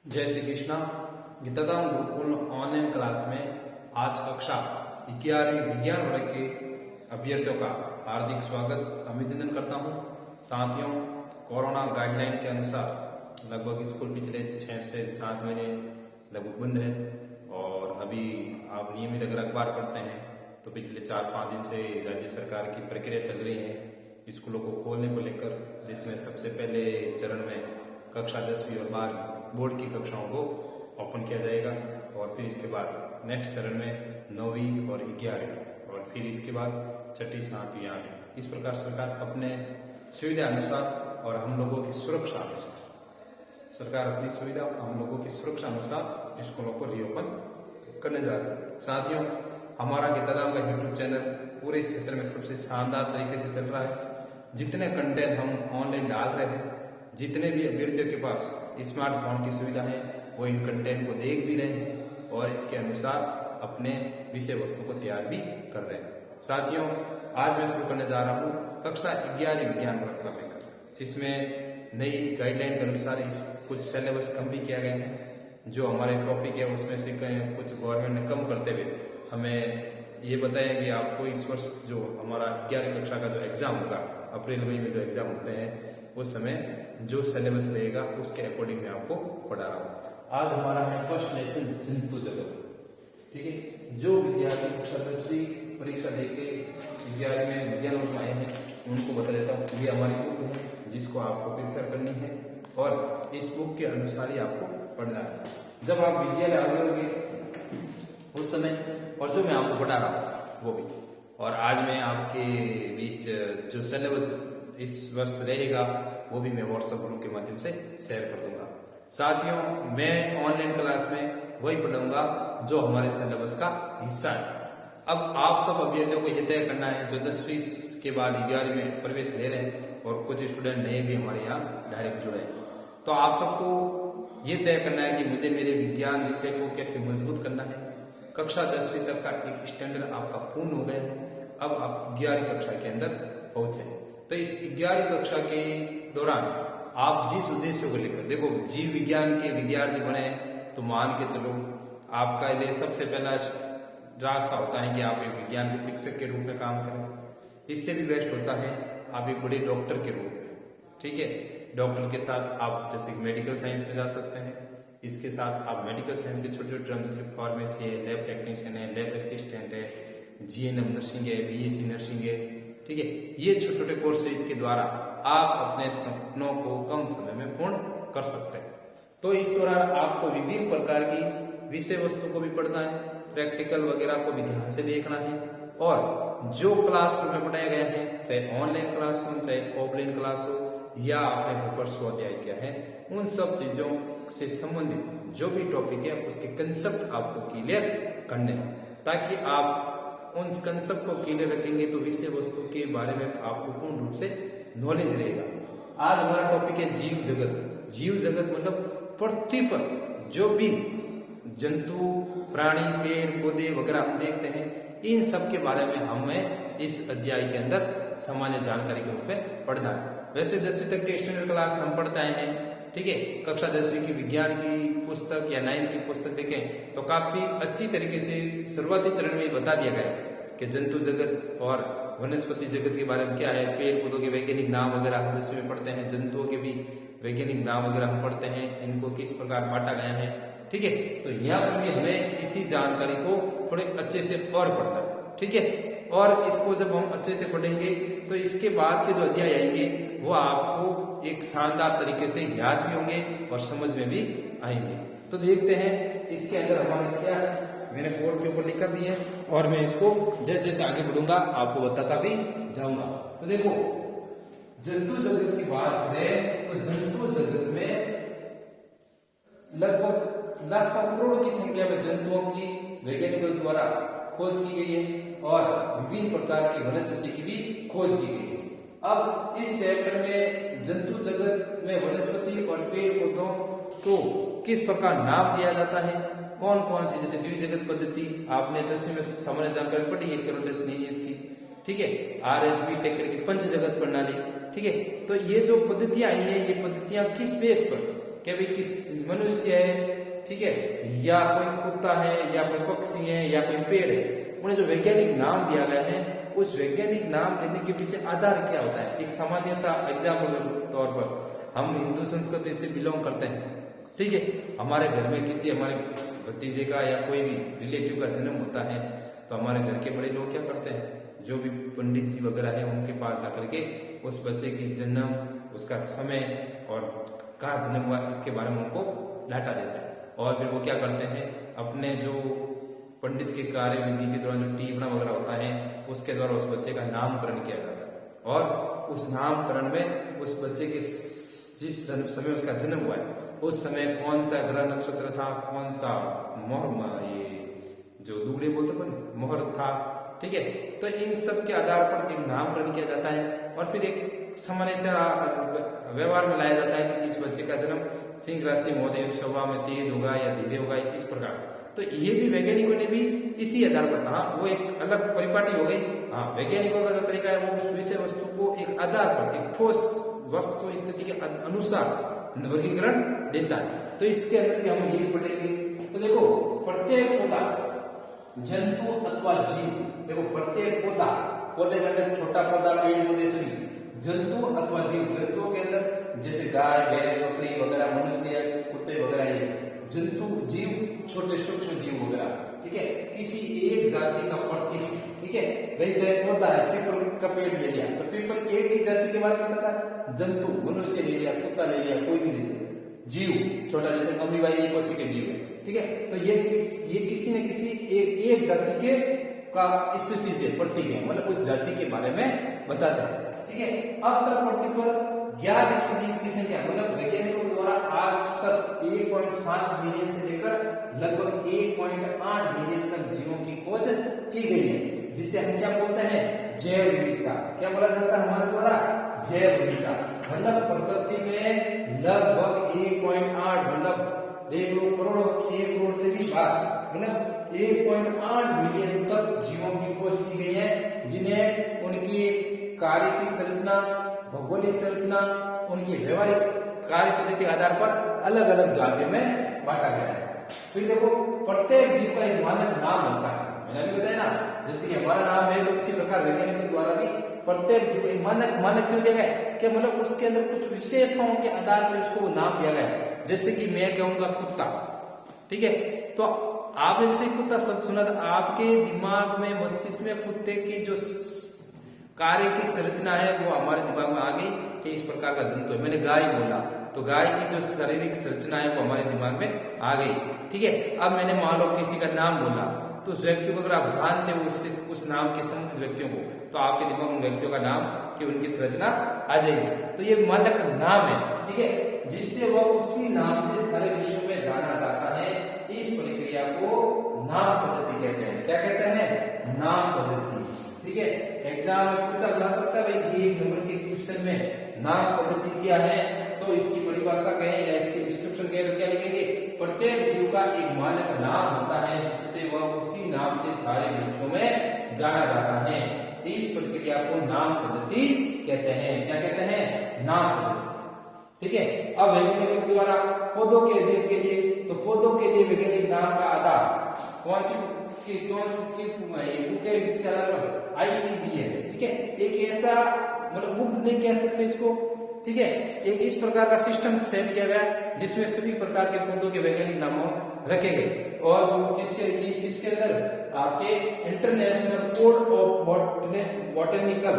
जय Shri Krishna. गीताधाम Gurukul online class में आज कक्षा 11वीं विज्ञान वर्ग के अभ्यर्थियों का हार्दिक स्वागत अभिनंदन करता हूं। साथियों, कोरोना गाइडलाइन के अनुसार लगभग स्कूल पिछले 6 से 7 महीने लगभग बंद है और अभी आप नियमित अगर अखबार पढ़ते हैं तो पिछले 4-5 दिन से राज्य सरकार की प्रक्रिया चल रही है स्कूलों को खोलने को लेकर, जिसमें सबसे पहले चरण में कक्षा 10वीं और 12वीं बोर्ड की कक्षाओं को ओपन किया जाएगा और फिर इसके बाद नेक्स्ट चरण में 9वीं और 11वीं और फिर इसके बाद 6ठी, 7वीं, 8वीं। इस प्रकार सरकार अपने सुविधा अनुसार और हम लोगों की सुरक्षा अनुसार सरकार अपनी सुविधा हम लोगों की सुरक्षा अनुसार स्कूलों को रीओपन करने जा रही है। साथियों, हमारा गीताधाम का यूट्यूब चैनल पूरे इस क्षेत्र में सबसे शानदार तरीके से चल रहा है। जितने कंटेंट हम ऑनलाइन डाल रहे हैं, जितने भी अभ्यर्थियों के पास स्मार्टफोन की सुविधा है, वो इन कंटेंट को देख भी रहे हैं और इसके अनुसार अपने विषय वस्तु को तैयार भी कर रहे हैं। साथियों, आज मैं शुरू करने जा रहा हूँ कक्षा 11वीं विज्ञान वर्ग का लेकर, जिसमें नई गाइडलाइन के अनुसार इस कुछ सिलेबस कम भी किया गया है। जो हमारे टॉपिक है उसमें से कुछ गवर्नमेंट ने कम करते हुए हमें ये बताया कि आपको इस वर्ष जो हमारा 11वीं कक्षा का जो एग्जाम होगा, अप्रैल मई में जो एग्जाम होते हैं, उस समय जो सिलेबस रहेगा उसके अकॉर्डिंग मैं आपको पढ़ा रहा हूँ। आज हमारा है फर्स्ट लेसन जंतु जगत। ठीक है, जो विद्यार्थी कक्षा 10वीं परीक्षा देके 11वीं में विज्ञान वर्ग में आए हैं उनको बता देता हूँ, ये हमारी बुक है जिसको आपको प्रिपेयर करनी है और इस बुक के अनुसार ही आपको पढ़ना है। जब आप विद्यालय आ जाओगे उस समय और जो मैं आपको पढ़ा रहा हूँ वो भी, और आज मैं आपके बीच जो सिलेबस इस वर्ष रहेगा वो भी मैं व्हाट्सएप ग्रुप के माध्यम से शेयर कर दूंगा। साथियों, मैं ऑनलाइन क्लास में वही पढ़ाऊंगा जो हमारे सिलेबस का हिस्सा है। अब आप सब अभ्यर्थियों को यह तय करना है जो 10वीं के बाद 11वीं में प्रवेश ले रहे हैं और कुछ स्टूडेंट नए भी हमारे यहाँ डायरेक्ट जुड़े हैं, तो आप सबको ये तय करना है कि मुझे मेरे विज्ञान विषय को कैसे मजबूत करना है। कक्षा 10वीं तक का एक स्टैंडर्ड आपका पूर्ण हो गया है, अब आप 11वीं कक्षा के अंदर पहुंचे। तो इस 11वीं कक्षा के दौरान आप जिस उद्देश्य को लेकर, देखो, जीव विज्ञान के विद्यार्थी बने तो मान के चलो आपका लिए सबसे पहला रास्ता होता है कि आप एक विज्ञान के शिक्षक के रूप में काम करें। इससे भी बेस्ट होता है आप एक बड़े डॉक्टर के रूप में। ठीक है, डॉक्टर के साथ आप जैसे मेडिकल साइंस में जा सकते हैं, इसके साथ आप मेडिकल साइंस के छोटे छोटे टर्म जैसे फार्मेसी है, लैब टेक्नीशियन है, लैब असिस्टेंट है, जीएनएम नर्सिंग है, बीएससी नर्सिंग है। ठीक है, ये छोटे छोटे कोर्सेज के द्वारा आप अपने सपनों को कम समय में पूर्ण कर सकते हैं। तो इस दौरान आपको विभिन्न प्रकार की विषय वस्तु को भी पढ़ना है, प्रैक्टिकल वगैरह को भी ध्यान से देखना है और जो क्लासरूम में पढ़ाया गया है, चाहे ऑनलाइन क्लास हो, चाहे ऑफलाइन क्लास हो या अपने घर पर स्वाध्याय किया है, उन सब चीजों से संबंधित जो भी टॉपिक है उसके कंसेप्ट आपको क्लियर करने हैं, ताकि आप उन कंसेप्ट को क्लियर रखेंगे तो विषय वस्तु के बारे में आपको पूर्ण रूप से नॉलेज रहेगा। आज हमारा टॉपिक है जीव जगत। जीव जगत मतलब पृथ्वी पर जो भी जंतु, प्राणी, पेड़ पौधे वगैरह हम देखते हैं, इन सब के बारे में हमें इस अध्याय के अंदर सामान्य जानकारी के रूप में पढ़ना है। वैसे 10वीं तक के स्टैंडर्ड क्लास हम पढ़ते आए हैं। ठीक है, कक्षा 10वीं की विज्ञान की पुस्तक या 9वीं की पुस्तक देखें तो काफी अच्छी तरीके से शुरुआती चरण में बता दिया गया है कि जंतु जगत और वनस्पति जगत के बारे में क्या है, पेड़ पौधों के वैज्ञानिक नाम वगैरह हम 10वीं में पढ़ते हैं, जंतुओं के भी वैज्ञानिक नाम वगैरह हम पढ़ते हैं, इनको किस प्रकार बांटा गया है। ठीक है, तो यहाँ पर भी हमें इसी जानकारी को थोड़े अच्छे से और पढ़ना है। ठीक है, और इसको जब हम अच्छे से पढ़ेंगे तो इसके बाद के जो अध्याय आएंगे वो आपको एक शानदार तरीके से याद भी होंगे और समझ में भी आएंगे। तो देखते हैं इसके अंदर हमारे क्या है, मैंने बोर्ड के ऊपर लिखा भी है और मैं इसको जैसे जैसे आगे बढ़ूंगा आपको बताता भी जाऊंगा। तो देखो, जंतु जगत की बात करें तो जंतु जगत में लगभग लाखों करोड़ों की संख्या में जंतुओं की वैज्ञानिकों द्वारा खोज की गई है और विभिन्न प्रकार की वनस्पति की भी खोज की गई है। अब इस चैप्टर में जंतु जगत में वनस्पति और पेड़ पौधों को किस प्रकार नाम दिया जाता है, कौन कौन सी, जैसे द्विजगत पद्धति आपने 10वीं में सामान्य जानकारी पढ़ी है, कैरोलस लीनियस की। ठीक है, आरएसबी टेकर की पंच जगत प्रणाली। ठीक है, तो ये जो पद्धतियां आई है, ये पद्धतियां किस बेस पर, कि भाई किस मनुष्य है, ठीक है, या कोई कुत्ता है, या कोई पक्षी है, या कोई पेड़ है, उन्हें जो वैज्ञानिक नाम दिया गया है, उस वैज्ञानिक नाम देने के पीछे आधार क्या होता है। एक सामान्य सा एग्जाम्पल के तौर पर, हम हिंदू संस्कृति से बिलोंग करते हैं, ठीक है, हमारे घर में किसी हमारे भतीजे का या कोई भी रिलेटिव का जन्म होता है, तो हमारे घर के बड़े लोग क्या करते हैं, जो भी पंडित जी वगैरह है उनके पास जाकर के उस बच्चे की जन्म, उसका समय और कहाँ जन्म हुआ इसके बारे में उनको डाटा देता है। और फिर वो क्या करते हैं, अपने जो पंडित के कार्य विधि के दौरान जो टीपना वगैरह होता है उसके द्वारा उस बच्चे का नामकरण किया जाता है। और उस नामकरण में उस बच्चे के जिस समय उसका जन्म हुआ है उस समय कौन सा ग्रह नक्षत्र था, कौन सा मोहर, ये जो दुगड़े बोलते अपन मोहर था, ठीक है, तो इन सब के आधार पर एक नामकरण किया जाता है। और फिर एक सामान्य से व्यवहार में लाया जाता है कि इस बच्चे का जन्म सिंह राशि में होते स्वभाव में तेज होगा या धीरे होगा, इस प्रकार। तो ये भी वैज्ञानिकों ने भी इसी आधार पर, हाँ वो एक अलग परिपाटी हो गई, हाँ वैज्ञानिकों का जो तरीका है वो उस विषय वस्तु को एक आधार पर, एक ठोस वस्तु स्थिति के अनुसार वर्गीकरण देता है। तो इसके अंदर भी हम ये पढ़ेंगे। तो देखो, प्रत्येक पौधा, जंतु अथवा जीव, देखो प्रत्येक पौधा, पौधे के अंदर छोटा पौधा, पेड़ पौधे सभी, जंतु अथवा जीव, जंतुओं के अंदर जैसे गाय, भैंस, बकरी वगैरह, मनुष्य, कुत्ते वगैरह, ये जंतु, जीव, छोटे सूक्ष्म जीव वगैरह, ठीक है, किसी एक जाति का प्रतीक, ठीक है, भाई चाहे पौधा है, पीपल का पेड़ ले लिया तो पीपल एक ही जाति के बारे में बताता है, जंतु मनुष्य ले लिया, कुत्ता ले लिया, कोई भी ले लिया, जीव छोटा जैसे अमीबा, एक कोशी के जीव है, ठीक है, तो ये किसी न किसी एक जाति के का स्पीसीज है, प्रतीक है, मतलब उस जाति के बारे में बताते हैं, ठीक है। अब तक पृथ्वी पर 11 स्पीसीज की संख्या, मतलब वैज्ञानिकों के द्वारा आज तक 1.7 मिलियन से लेकर लगभग 1.8 मिलियन तक जीवों की खोज की गई है, जिसे हम क्या बोलते हैं, जैव विविधता। क्या बोला जाता है हमारे द्वारा, जैव विविधता। मतलब प्रकृति में लगभग 1.8, मतलब देख लो करोड़ों, 1 करोड़ से भी बात, मतलब 1.8 मिलियन तक जीवों की खोज की गई है, जिन्हें उनकी कार्य की संरचना, भौगोलिक संरचना, उनकी व्यवहारिक कार्य पद्धति के आधार पर अलग अलग जातियों में बांटा गया है। फिर देखो, प्रत्येक जीव का एक मानक नाम होता है, मैंने अभी बताया ना, जैसे कि हमारा नाम है तो इसी प्रकार वैज्ञानिकों द्वारा भी प्रत्येक जीव एक मानक क्यों दिया गया, कि मतलब उसके अंदर कुछ विशेषताओं के आधार पर उसको वो नाम दिया गया है। जैसे कि मैं कहूंगा कुत्ता, ठीक है, तो आपने जैसे कुत्ता शब्द सुना था, आपके दिमाग में, मस्तिष्क में कुत्ते की जो कार्य की संरचना है वो हमारे दिमाग में आ गई कि इस प्रकार का जंतु है। मैंने गाय बोला तो गाय की जो शारीरिक संरचना है वो हमारे दिमाग में आ गई, ठीक है। अब मैंने मान लो किसी का नाम बोला तो उस व्यक्ति को अगर आप जानते हो उस नाम के संबंधित व्यक्तियों को, तो आपके दिमाग में व्यक्तियों का नाम की उनकी संरचना आ जाएगी। तो ये मानक नाम है, ठीक है, जिससे वह उसी नाम से सारे विश्व में जाना जाता है। इस प्रक्रिया को नाम पद्धति कहते हैं। क्या कहते हैं, नाम पद्धति, ठीक है। एग्जाम में पूछा जा सकता है भाई 1 नंबर के क्वेश्चन में नाम पद्धति क्या है, तो इसकी परिभाषा कहें या इसकी डिस्क्रिप्शन कहें तो क्या लिखेंगे, प्रत्येक जीव का एक मानक नाम होता है जिससे वह उसी नाम से सारे विश्व में जाना जाता है। इस प्रक्रिया को नाम पद्धति कहते हैं। क्या कहते हैं, नाम पद्धति, ठीक है। अब वैज्ञानिकों के द्वारा पौधों के अध्ययन के लिए, तो पौधों के लिए वैज्ञानिक नाम का आधार कौन सी बुक है, जिसके आधार पर ICBM, ठीक है, एक ऐसा मतलब बुक नहीं कह सकते इसको, ठीक है, एक इस प्रकार का सिस्टम सेट किया गया जिसमें सभी प्रकार के पौधों के वैज्ञानिक नामों रखे गए। और किसके अंदर, आपके international code of botanical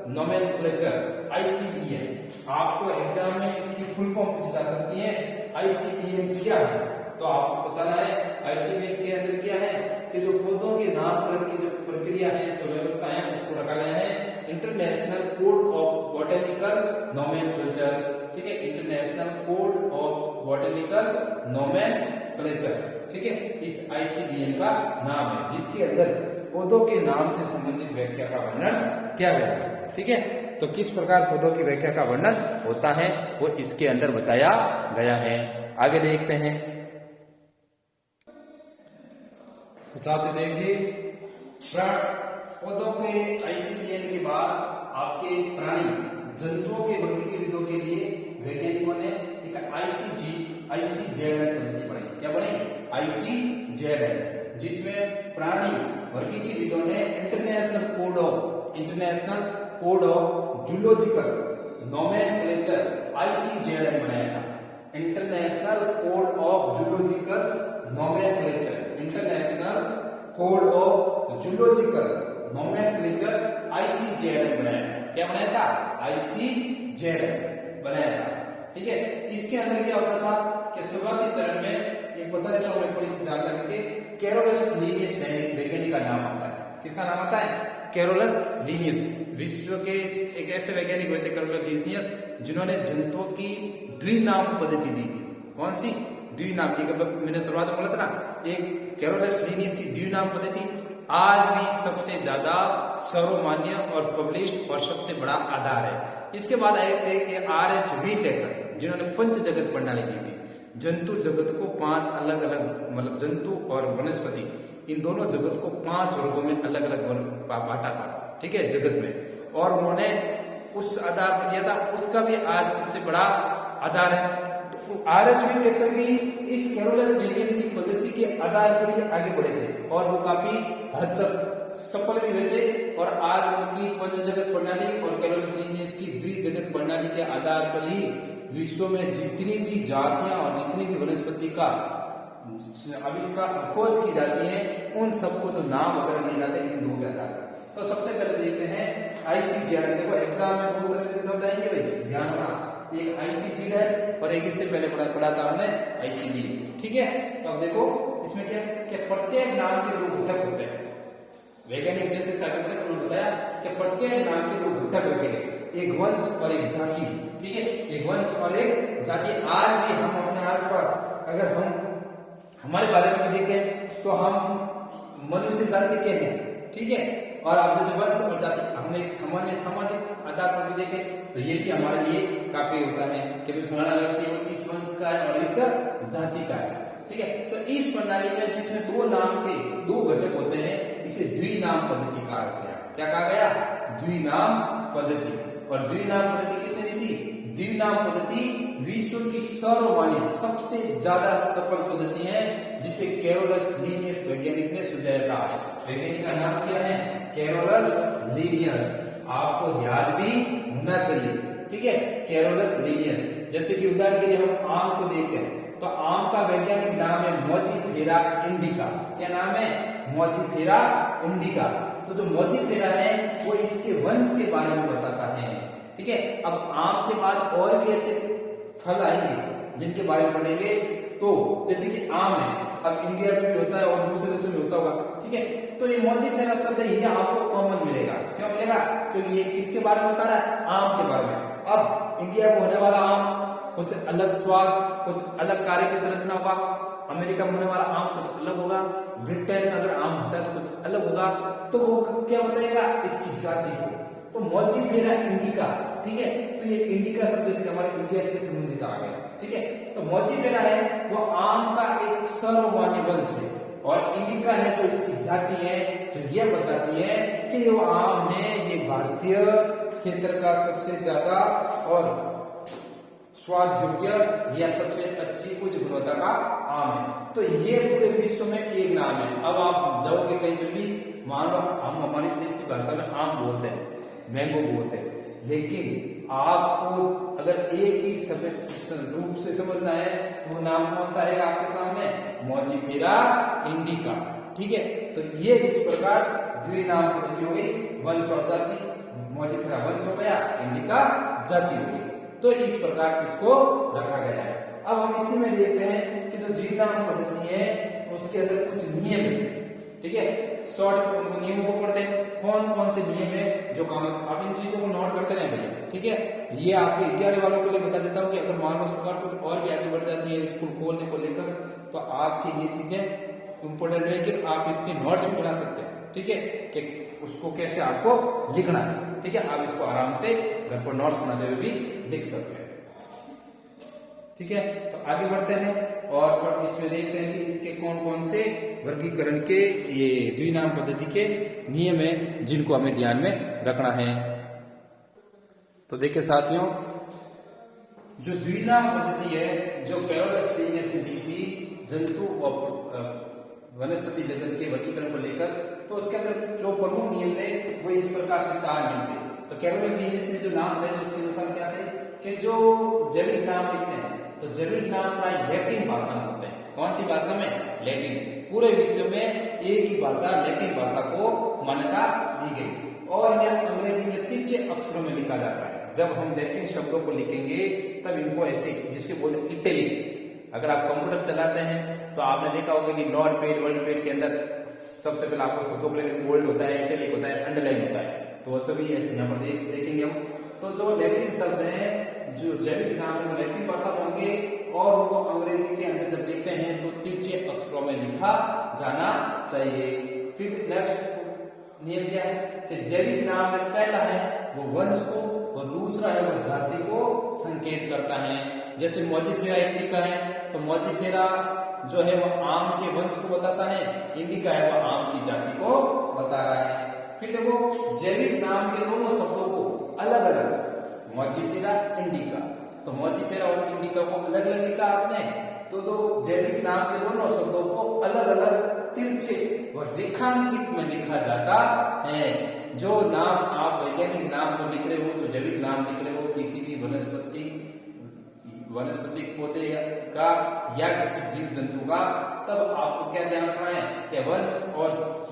nomenclature ICBM। आपको एग्जाम में इसकी फुल फॉर्म पूछी जा सकती है, ICBM क्या है, तो आपको बताना है ICBM के अंदर क्या है कि जो पौधों के नामकरण की जो प्रक्रिया है, जो व्यवस्था है, उसको रखा गया है international code of botanical nomenclature, ठीक है, international code of botanical nomenclature, ठीक है, इस ICBM का नाम है, जिसके अंदर पौधों के नाम से संबंधित व्याख्या का वर्णन किया गया है, ठीक है। तो किस प्रकार पौधों की व्याख्या का वर्णन होता है वो इसके अंदर बताया गया है। आगे देखते हैं, साथ देखिए, पौधों के ICBM के बाद आपके प्राणी जंतुओं के वर्गीकृतों के लिए वैज्ञानिकों ने एक ICG ICZN पद्धति बनाई। क्या बनाई? ICZN, जिसमें प्राणी वर्गीकृतों ने international code of zoological nomenclature ICZN बनाया था। International code of zoological nomenclature, international code of zoological nomenclature ICZN बनाया था। क्या बनाया था? ICZN बनाया था। ठीक है, इसके अंदर क्या होता था कि शुरुआती चरण में एक बता देता हूं थोड़ी सी जानकारी के, कैरोलस लीनियस वैज्ञानिक का नाम आता है। किसका नाम आता है? Carolus Linnaeus. विश्व के एक ऐसे वैज्ञानिक हुए थे कैरोलस लीनियस, जिन्होंने जंतुओं की द्विनाम पद्धति दी थी। कौन सी? द्विनाम। मैंने शुरुआत में बोला था ना, एक कैरोलस लीनियस की द्विनाम पद्धति आज भी सबसे ज्यादा सर्वमान्य और पब्लिश्ड और सबसे बड़ा आधार है। इसके बाद आए थे RH व्हीटेकर, जिन्होंने पंच जगत प्रणाली दी थी। जंतु जगत को 5 अलग अलग, मतलब जंतु और वनस्पति, इन दोनों जगत को 5 वर्गों में अलग अलग बांटा था। ठीक है, जगत में, और उन्होंने उस आधार पर दिया था, उसका भी आज सबसे बड़ा आधार है। तो RH व्हीटेकर भी इस कैरोलस लीनियस की पद्धति के आधार पर ही आगे बढ़े थे और वो काफी हद तक सफल भी हुए थे। और आज उनकी पंच जगत प्रणाली और कैरोलस लीनियस की द्विजगत प्रणाली के आधार पर ही विश्व में जितनी भी जातियां और जितनी भी वनस्पति का आविष्कार खोज की जाती है, उन सबको जो नाम वगैरह दिए जाते हैं इन दो के आधार पर। तो सबसे पहले देखते हैं ICZN। देखो एग्जाम में दो तरह से शब्द आएंगे भाई, ध्यान रखना, एक ICZN और एक इससे पहले पढ़ा था हमने ICD। ठीक है, तो अब देखो इसमें क्या प्रत्येक नाम के दो घटक होते हैं। वैज्ञानिक जैसे साबित करते उन्होंने बताया कि प्रत्येक नाम के दो घटक रखे गए, एक वंश और एक जाति। ठीक है, एक वंश और एक जाति। आज भी हम अपने आसपास अगर हम हमारे बारे में भी देखें तो हम मनुष्य जाति के हैं। ठीक है, और आप जैसे वंश और जाति हमने एक सामान्य सामाजिक आधार पर भी देखे तो ये भी हमारे लिए काफी होता है कि फलाना व्यक्ति इस वंश का है और इस जाति का है। ठीक है, तो इस प्रणाली में जिसमें दो नाम के दो घटक होते हैं, इसे द्विनाम पद्धति कहा गया। क्या कहा गया? द्विनाम पद्धति। और द्विनाम पद्धति किसने दी थी? द्विनाम पद्धति विश्व की सर्वमान्य सबसे ज्यादा सफल पद्धति है, जिसे कैरोलस लीनियस वैज्ञानिक ने सुझाया था। वैज्ञानिक का नाम क्या है? Carolus Linnaeus. आपको याद भी होना चाहिए। ठीक है, कैरोलस लीनियस। जैसे कि उदाहरण के लिए हम आम को देखते हैं तो आम का वैज्ञानिक नाम है मोजीफेरा इंडिका। क्या नाम है? मोजीफेरा इंडिका। तो जो मोजीफेरा है वो इसके वंश के बारे में बताता है। ठीक है, अब आम के बाद और भी ऐसे फल आएंगे जिनके बारे में पढ़ेंगे। तो जैसे कि आम है, अब इंडिया में भी होता है और दूसरे देशों में होता होगा। ठीक है, तो ये मोजीफेरा शब्द है, ये आपको कॉमन मिलेगा। क्यों मिलेगा? क्योंकि ये किसके बारे में बता रहा है? आम के बारे में। अब इंडिया में होने वाला आम कुछ अलग स्वाद, कुछ अलग कार्य की संरचना होगा। अमेरिका में होने वाला आम कुछ अलग होगा। ब्रिटेन में अगर आम होता है तो कुछ अलग होगा। तो वो क्या बताएगा? इसकी जाति को। तो मोजीफेरा इंडिका। ठीक है, तो ये इंडिका शब्द जैसे हमारे इंडिया से संबंधित आ गया। ठीक है, तो मोजीफेरा है वो आम का एक सर्वमान्य वंश है, और इंडिका है जो इसकी जाति है, जो ये बताती है कि जो आम है ये भारतीय क्षेत्र का सबसे ज्यादा और स्वाद योग्य या सबसे अच्छी उच्च गुणवत्ता का आम है। तो ये पूरे विश्व में एक नाम है। अब आप जाओगे कहीं पर भी, मान लो हम हमारी देसी भाषा में आम बोलते हैं, मैंगो बोलते हैं, लेकिन आपको अगर एक ही रूप से समझना है तो नाम कौन सा आएगा आपके सामने? मोजीफेरा इंडिका। ठीक है, तो ये इस प्रकार द्विनाम पद्धति हो गई, वंश और जाति। मोजीफेरा वंश हो गया, इंडिका जाति हो गई। तो इस प्रकार इसको रखा गया है। अब हम इसी में देखते हैं कि जो द्विनाम पद्धति है उसके अंदर कुछ नियम है। ठीक है, शॉर्ट नियमों को पढ़ते हैं। कौन कौन से नियम है जो काम, आप इन चीजों को नोट करते रहे भैया। ठीक है, ये आपके 11 वालों के लिए बता देता हूँ कि अगर मान लो सरकार कुछ और भी आगे बढ़ जाती है स्कूल खोलने को लेकर, तो आपकी ये चीजें इंपोर्टेंट है कि आप इसके नोट्स भी बना सकते हैं। ठीक है, कि उसको कैसे आपको लिखना है। ठीक है, आप इसको आराम से घर पर नोट्स बनाते हुए भी लिख सकते हैं। ठीक है, तो आगे बढ़ते हैं और इसमें देखते हैं कि इसके कौन कौन से वर्गीकरण के ये द्विनाम पद्धति के नियम है जिनको हमें ध्यान में रखना है। तो देखिए साथियों, जो द्विनाम पद्धति है जो कैरोलस लीनियस ने दी थी जंतु और वनस्पति जगत के वर्गीकरण को लेकर, तो उसके अंदर जो प्रमुख नियम थे वो इस प्रकार से 4 नियम थे। तो कैरोलस लीनियस ने जो नाम दिए उसके अनुसार क्या थे कि जो जैविक नाम लिखते हैं तो जैविक नाम प्राय लैटिन भाषा में होते हैं। कौन सी भाषा में? लैटिन। पूरे विश्व में एक ही भाषा लैटिन भाषा को मान्यता दी गई और यह अंग्रेजी में तिरछे अक्षरों में लिखा जाता है। जब हम लैटिन शब्दों को लिखेंगे तब इनको ऐसे जिसके बोलते इटैलिक। अगर आप कंप्यूटर चलाते हैं तो आपने देखा होगा कि नोट पैड वर्ड पैड के अंदर सबसे पहले आपको शब्दों के लिए बोल्ड होता है, इटैलिक होता है, अंडरलाइन होता है, तो वो सभी ऐसे यहाँ पर देखेंगे हम। तो जो लैटिन शब्द हैं जो जैविक नाम है वो लैटिन भाषा में होंगे और वो अंग्रेजी के अंदर जब लिखते हैं तो तिरछे अक्षरों में लिखा जाना चाहिए। फिर नेक्स्ट नियम क्या है कि जैविक नाम में पहला है वो वंश को, वो दूसरा है वो जाति को संकेत करता है। जैसे मोजिफेरा इंडिका है तो मोजिफेरा जो है वो आम के वंश को बताता है, इंडिका है वो आम की जाति को बता रहा है। फिर देखो जैविक नाम के दोनों शब्दों को अलग अलग, मोजिफेरा इंडिका, तो मोजिफेरा और इंडिका को अलग अलग लिखा आपने, तो जैविक नाम के दोनों शब्दों को अलग अलग तिरछे व रेखांकित में लिखा जाता है। जो नाम आप वैज्ञानिक नाम जो लिख रहे हो, जो जैविक नाम लिख रहे हो किसी भी वनस्पतिक पौधे का या किसी जीव जंतु का, तब आपको क्या ध्यान रखना है कि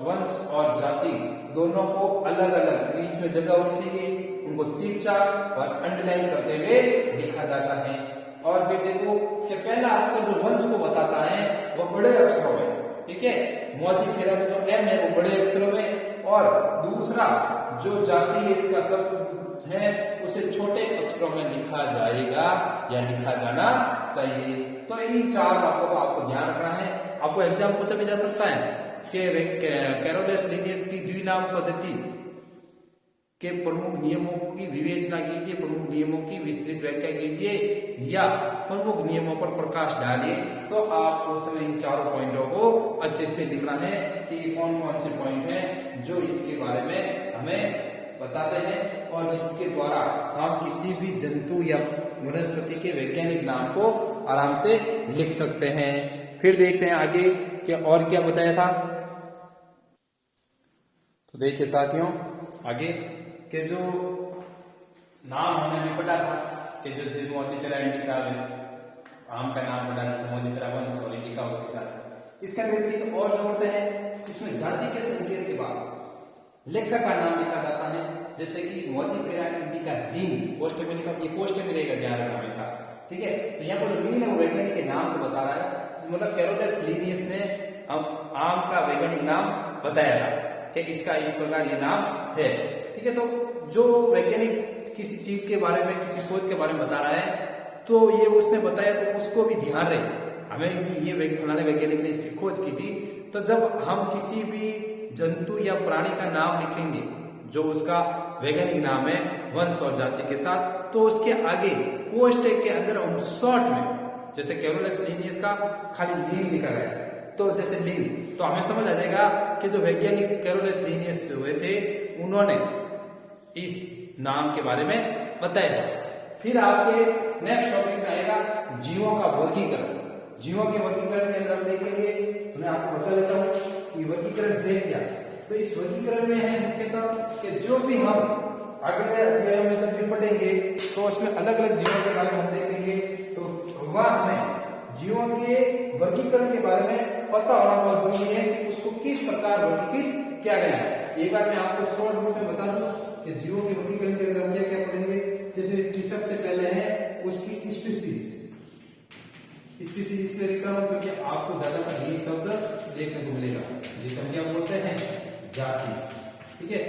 वंश और जाति दोनों को अलग अलग बीच में जगह होनी चाहिए, उनको तिरछा और अंडरलाइन करते हुए लिखा जाता है। और फिर देखो कि पहला अक्षर जो वंश को बताता है वो बड़े अक्षरों में, ठीक है, मोजिफेरा में जो एम है वो बड़े अक्षरों में, और दूसरा जो जाति है इसका शब्द है उसे छोटे अक्षरों में लिखा जाएगा या लिखा जाना चाहिए। तो इन 4 बातों को आपको ध्यान रखना है। आपको एग्जाम पूछा भी जा सकता है कि कैरोलस लीनियस की द्विनाम पद्धति के प्रमुख नियमों की विवेचना कीजिए, प्रमुख नियमों की विस्तृत व्याख्या कीजिए या प्रमुख नियमों पर प्रकाश डालिए। तो आपको सभी इन 4 पॉइंटों को अच्छे से लिखना है कि कौन कौन से पॉइंट हैं जो इसके बारे में हमें बताते हैं और जिसके द्वारा हम किसी भी जंतु या वनस्पति के वैज्ञानिक नाम को आराम से लिख सकते हैं। फिर देखते हैं आगे कि और क्या बताया था। तो देखिए साथियों आगे के जो नाम हमने हमें पढ़ा था कि जैसे मोजिफेरा इंडिका आम का नाम पढ़ा, जैसे मोजिफेरा वंश और इंडिका उसके साथ। इसका एक चीज और जोड़ते हैं जिसमें जाति के संकेत के बाद लेखक का नाम लिखा जाता है, जैसे कि मोजिफेरा इंडिका लीन, पोस्ट में लिखा, ये पोस्ट में रहेगा, ध्यान रखना हमेशा, ठीक है। तो यहाँ पर जो लीन है वो वैज्ञानिक के नाम को बता रहा है, मतलब कैरोलस लीनियस ने आम का वैज्ञानिक नाम बताया था कि इसका इस प्रकार ये नाम है, ठीक है। तो जो वैज्ञानिक किसी चीज के बारे में, किसी खोज के बारे में बता रहा है तो ये उसने बताया तो उसको भी ध्यान रहे, हमें ये फलाने वैज्ञानिक ने इसकी खोज की थी। तो जब हम किसी भी जंतु या प्राणी का नाम लिखेंगे जो उसका वैज्ञानिक नाम है वंश और जाति के साथ, तो उसके आगे कोष्टक के अंदर हम शॉर्ट में, जैसे कैरोलस लीनियस का खाली लीन लिखा गया है, तो जैसे लीन, तो हमें समझ आ जाएगा कि जो वैज्ञानिक कैरोलस लीनियस हुए थे उन्होंने इस नाम के बारे में बताया। फिर आपके नेक्स्ट टॉपिक में आएगा जीवों का वर्गीकरण। जीवों के वर्गीकरण के अंदर हम देखेंगे, तो मैं आपको बता देता हूँ कि वर्गीकरण है क्या। तो इस वर्गीकरण में है मुख्यतः कि जो भी हम अगले अध्याय में जब भी पढ़ेंगे तो उसमें अलग अलग जीवों के बारे में हम देखेंगे। तो वह हमें जीवों के वर्गीकरण के बारे में पता होना बहुत जरूरी है कि उसको किस प्रकार वर्गीकृत किया गया है। एक बार मैं आपको शॉर्ट रूप में बता दूं कि जीवों के वर्गीकरण के अंदर हम क्या क्या पढ़ेंगे। जैसे कि सबसे पहले है उसकी स्पीसीज। स्पीसीज इसलिए लिख रहा हूं क्योंकि आपको ज्यादातर ये शब्द देखने को मिलेगा, जिसे हम क्या बोलते हैं, जाति, ठीक है।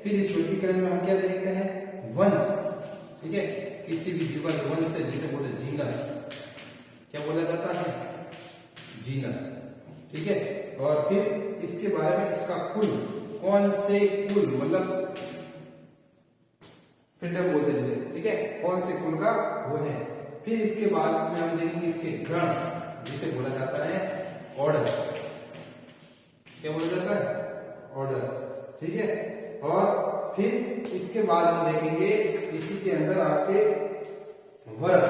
फिर इस वर्गीकरण में हम क्या देखते हैं, वंश, ठीक है, किसी भी जीव का वंश है जिसे बोलते जीनस, क्या बोला जाता है, जीनस, ठीक है। और फिर इसके बारे में इसका कुल, कौन से कुल, मतलब फ्रीडम बोलते हैं, ठीक है, कौन से कुल का वो है। फिर इसके बाद में हम देखेंगे इसके गण, जिसे बोला जाता है ऑर्डर, क्या बोला जाता है, ऑर्डर, ठीक है। और फिर इसके बाद हम देखेंगे इसी के अंदर आपके वर्ग,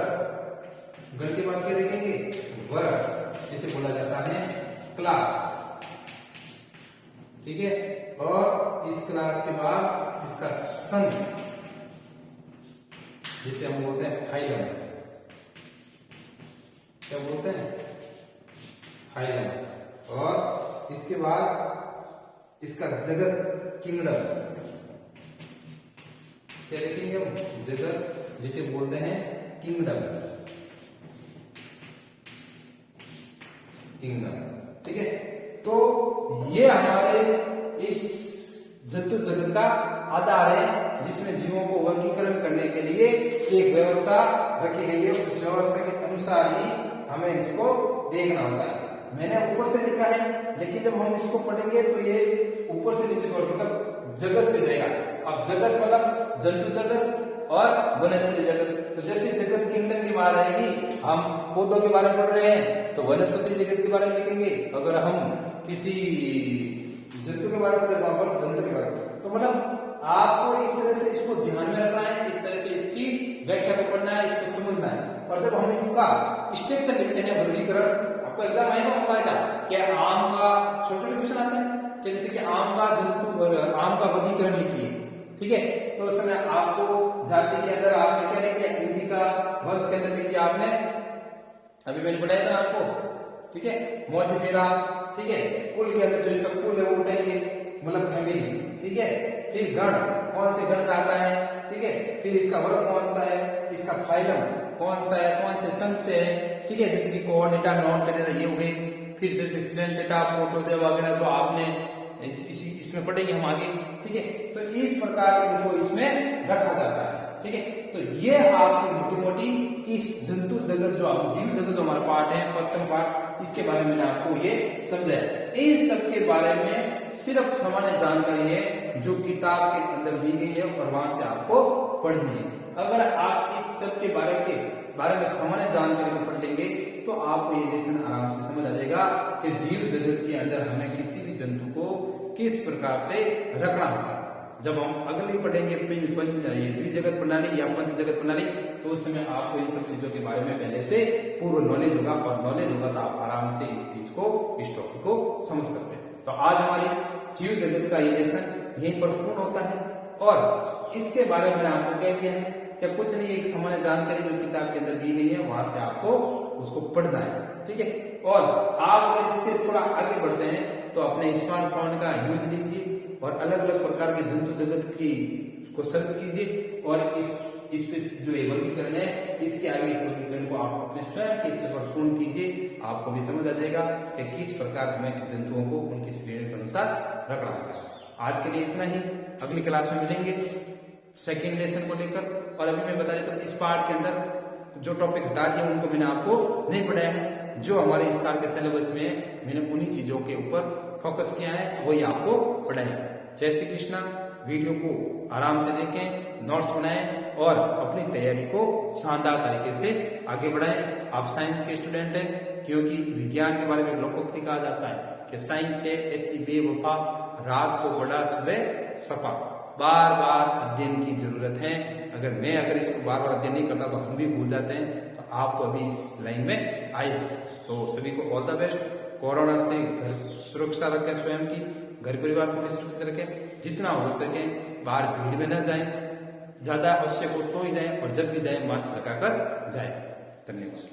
गण के बाद क्या लिखेंगे? वर्ग, जिसे बोला जाता है क्लास। ठीक है, और इस क्लास के बाद इसका संघ, जिसे हम बोलते हैं फाइलम। क्या बोलते हैं? फाइलम। और इसके बाद इसका जगत, किंगडम। क्या लिखेंगे हम? जगत, जिसे बोलते हैं किंगडम। किंगडम। ठीक है, तो ये हमारे इस जंतु जगत का आधार है, जिसमें जीवों को वर्गीकरण करने के लिए एक व्यवस्था रखी गई है। उस व्यवस्था के अनुसार ही हमें इसको देखना होता है। मैंने ऊपर से लिखा है, लेकिन जब हम इसको पढ़ेंगे तो ये ऊपर से नीचे मतलब जगत से जाएगा। अब जगत मतलब जंतु जगत और वनस्पति जगत। तो जैसे जगत किंगडम की बात आएगी, हम पौधों के बारे में पढ़ रहे हैं तो वनस्पति जगत के बारे में लिखेंगे। अगर हम किसी जंतु के बारे में पढ़े तो वहां पर जंतु के बारे में। तो मतलब आपको इस तरह से इसको ध्यान में रखना है, इस तरह से इसकी व्याख्या को पढ़ना है, इसको समझना है। और जब हम इसका स्ट्रक्चर लिखते हैं, वर्गीकरण, आपको एग्जाम आएगा होता है क्या? आम का छोटे क्वेश्चन आते हैं कि जैसे कि आम का जंतु, आम का वर्गीकरण लिखिए। ठीक है, तो उस समय आपको जाति के अंदर आपने क्या लिख दिया? इंडिका। वंश के अंदर लिख दिया आपने, अभी मैंने बताया था आपको। ठीक है, मोजिफेरा। ठीक है, कुल के अंदर जो इसका कुल है वो उठाएंगे, मतलब फैमिली। ठीक है, फिर गण, कौन से गण का आता है। ठीक है, फिर इसका वर्ग कौन सा है, इसका फाइलम कौन सा है, कौन से संघ से है। ठीक है, जैसे कि कोऑर्डिनेटा, नॉन कोऑर्डिनेटा, ये हो गए। फिर जैसे एक्सीडेंटेटा, प्रोटोजोआ वगैरह जो आपने इसमें पढ़ेंगे हम आगे। ठीक है, तो इस प्रकार इनको इसमें रखा जाता है। ठीक है, तो ये आपकी मोटी मोटी इस जंतु जगत, जो जीव जगत जो हमारा पार्ट है, प्रथम पार्ट, इसके बारे में मैंने आपको ये समझाया। इस सब के बारे में सिर्फ सामान्य जानकारी है जो किताब के अंदर दी गई है और वहां से आपको पढ़नी है। अगर आप इस सब के बारे में सामान्य जानकारी को पढ़ लेंगे तो आपको ये लेसन आराम से समझ आ जाएगा कि जीव जगत के अंदर हमें किसी भी जंतु को किस प्रकार से रखना होता है। जब हम अगले पढ़ेंगे ये द्विजगत प्रणाली या पंच जगत प्रणाली, तो उस समय आपको इन सब चीजों के बारे में पहले से पूर्व नॉलेज होगा, और नॉलेज होगा तो आप आराम से इस चीज को, इस टॉपिक को समझ सकते हैं। तो आज हमारी जीव जगत का ये लेसन यहीं पर पूर्ण होता है। और इसके बारे में मैंने आपको कह दिया है कि कुछ नहीं, एक सामान्य जानकारी जो किताब के अंदर दी गई है वहां से आपको उसको पढ़ना है। ठीक है, और आप अगर इससे थोड़ा आगे बढ़ते हैं तो अपने स्मार्टफोन का यूज लीजिए और अलग अलग प्रकार के जंतु जगत की को सर्च कीजिए, और इस पे जो वर्गीकरण है, इसके आगे इस वर्गीकरण को आप अपने स्वयं के स्तर पर पूर्ण कीजिए। आपको भी समझ आ जाएगा कि किस प्रकार हमें जंतुओं को उनकी श्रेणी के अनुसार रखना होता है। आज के लिए इतना ही, अगली क्लास में मिलेंगे सेकेंड लेसन को लेकर। और अभी मैं बता देता हूँ, इस पार्ट के अंदर जो टॉपिक हटा दिए उनको मैंने आपको नहीं पढ़ाया है। जो हमारे इस साल के सिलेबस में मैंने उन्हीं चीजों के ऊपर फोकस किया है, वही आपको पढ़ाया। जय श्री कृष्णा। वीडियो को आराम से देखें, नोट्स बनाएं और अपनी तैयारी को शानदार तरीके से आगे बढ़ाएं। आप साइंस के स्टूडेंट हैं, क्योंकि विज्ञान के बारे में लोकोक्ति कहा जाता है कि साइंस से ऐसी बेवफा, रात को बड़ा सुबह सपा। बार बार अध्ययन की जरूरत है। अगर इसको बार बार अध्ययन नहीं करता तो हम भी भूल जाते हैं। तो आप तो अभी इस लाइन में आए हो, तो सभी को ऑल द बेस्ट। कोरोना से घर सुरक्षा रखें, स्वयं की, घर परिवार को भी सुरक्षित रखें। जितना हो सके बाहर भीड़ में न जाएं, ज्यादा आवश्यक हो तो ही जाएं, और जब भी जाएं मास्क लगाकर जाएं। धन्यवाद।